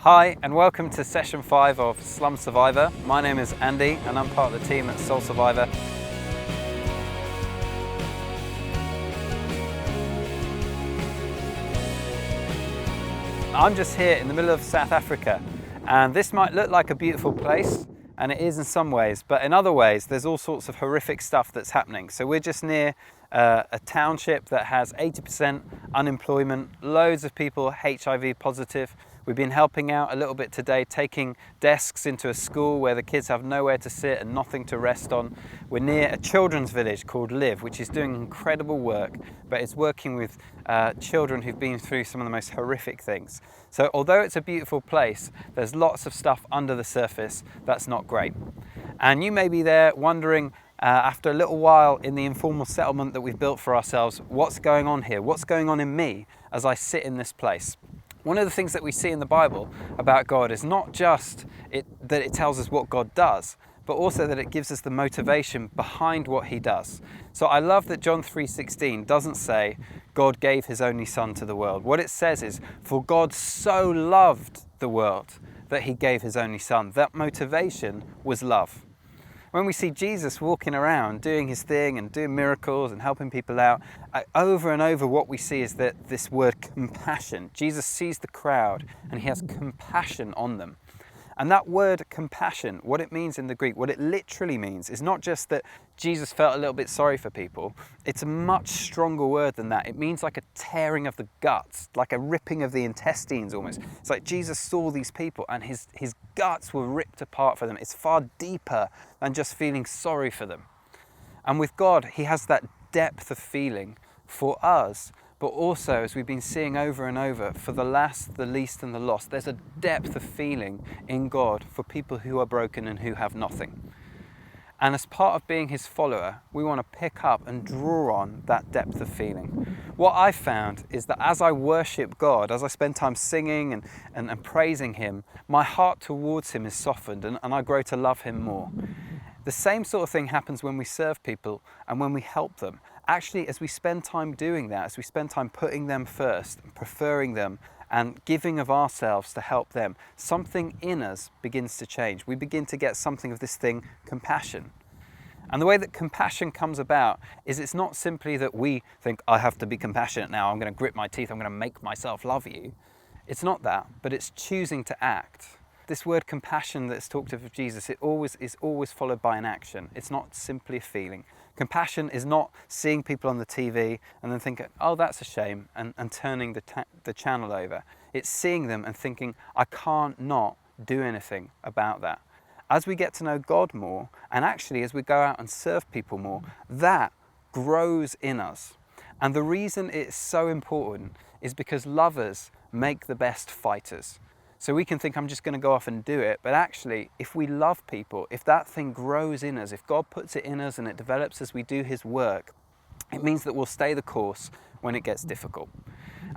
Hi and welcome to session 5 of Slum Survivor. My name is Andy and I'm part of the team at Soul Survivor. I'm just here in the middle of South Africa, and this might look like a beautiful place, and it is in some ways, but in other ways there's all sorts of horrific stuff that's happening. So we're just near a township that has 80% unemployment, loads of people HIV positive. We've been helping out a little bit today, taking desks into a school where the kids have nowhere to sit and nothing to rest on. We're near a children's village called Live, which is doing incredible work, but it's working with children who've been through some of the most horrific things. So although it's a beautiful place, there's lots of stuff under the surface that's not great. And you may be there wondering, after a little while in the informal settlement that we've built for ourselves, what's going on here? What's going on in me as I sit in this place? One of the things that we see in the Bible about God is not just that it tells us what God does, but also that it gives us the motivation behind what he does. So I love that John 3:16 doesn't say God gave his only son to the world. What it says is, for God so loved the world that he gave his only son. That motivation was love. When we see Jesus walking around doing his thing and doing miracles and helping people out, over and over what we see is that this word compassion. Jesus sees the crowd and he has compassion on them. And that word compassion, what it means in the Greek, what it literally means is not just that Jesus felt a little bit sorry for people. It's a much stronger word than that. It means like a tearing of the guts, like a ripping of the intestines almost. It's like Jesus saw these people and his guts were ripped apart for them. It's far deeper than just feeling sorry for them. And with God, he has that depth of feeling for us, but also, as we've been seeing over and over, for the last, the least and the lost. There's a depth of feeling in God for people who are broken and who have nothing. And as part of being his follower, we want to pick up and draw on that depth of feeling. What I've found is that as I worship God, as I spend time singing and praising him, my heart towards him is softened and I grow to love him more. The same sort of thing happens when we serve people and when we help them. Actually, as we spend time doing that, as we spend time putting them first, preferring them, and giving of ourselves to help them, something in us begins to change. We begin to get something of this thing, compassion. And the way that compassion comes about is it's not simply that we think, I have to be compassionate now, I'm going to grit my teeth, I'm going to make myself love you. It's not that, but it's choosing to act. This word compassion that's talked of Jesus, it is always followed by an action. It's not simply a feeling. Compassion is not seeing people on the TV and then thinking, oh, that's a shame, and turning the channel over. It's seeing them and thinking, I can't not do anything about that. As we get to know God more, and actually as we go out and serve people more, that grows in us. And the reason it's so important is because lovers make the best fighters. So we can think, I'm just going to go off and do it. But actually, if we love people, if that thing grows in us, if God puts it in us and it develops as we do his work, it means that we'll stay the course when it gets difficult.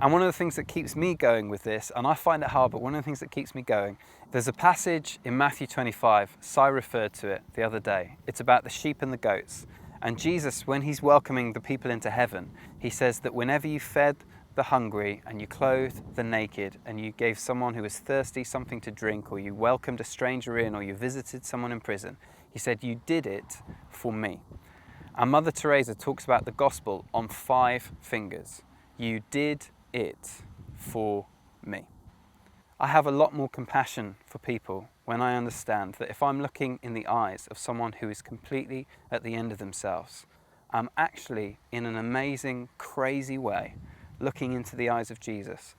And one of the things that keeps me going with this, and I find it hard, but one of the things that keeps me going, there's a passage in Matthew 25, Si referred to it the other day. It's about the sheep and the goats. And Jesus, when he's welcoming the people into heaven, he says that whenever you fed the hungry and you clothed the naked and you gave someone who was thirsty something to drink, or you welcomed a stranger in, or you visited someone in prison, he said, you did it for me. And Mother Teresa talks about the gospel on 5 fingers. You did it for me. I have a lot more compassion for people when I understand that if I'm looking in the eyes of someone who is completely at the end of themselves, I'm actually, in an amazing, crazy way, looking into the eyes of Jesus.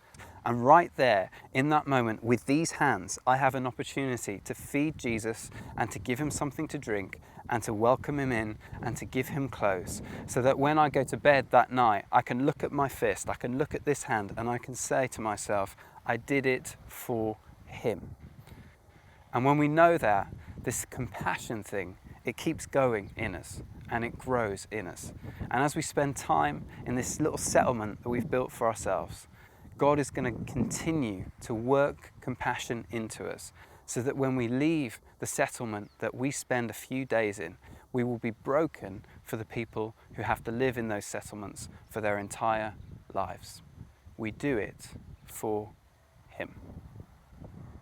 And right there, in that moment, with these hands, I have an opportunity to feed Jesus and to give him something to drink and to welcome him in and to give him clothes, so that when I go to bed that night, I can look at my fist, I can look at this hand, and I can say to myself, I did it for him. And when we know that, this compassion thing, it keeps going in us and it grows in us. And as we spend time in this little settlement that we've built for ourselves, God is going to continue to work compassion into us, so that when we leave the settlement that we spend a few days in, we will be broken for the people who have to live in those settlements for their entire lives. We do it for him.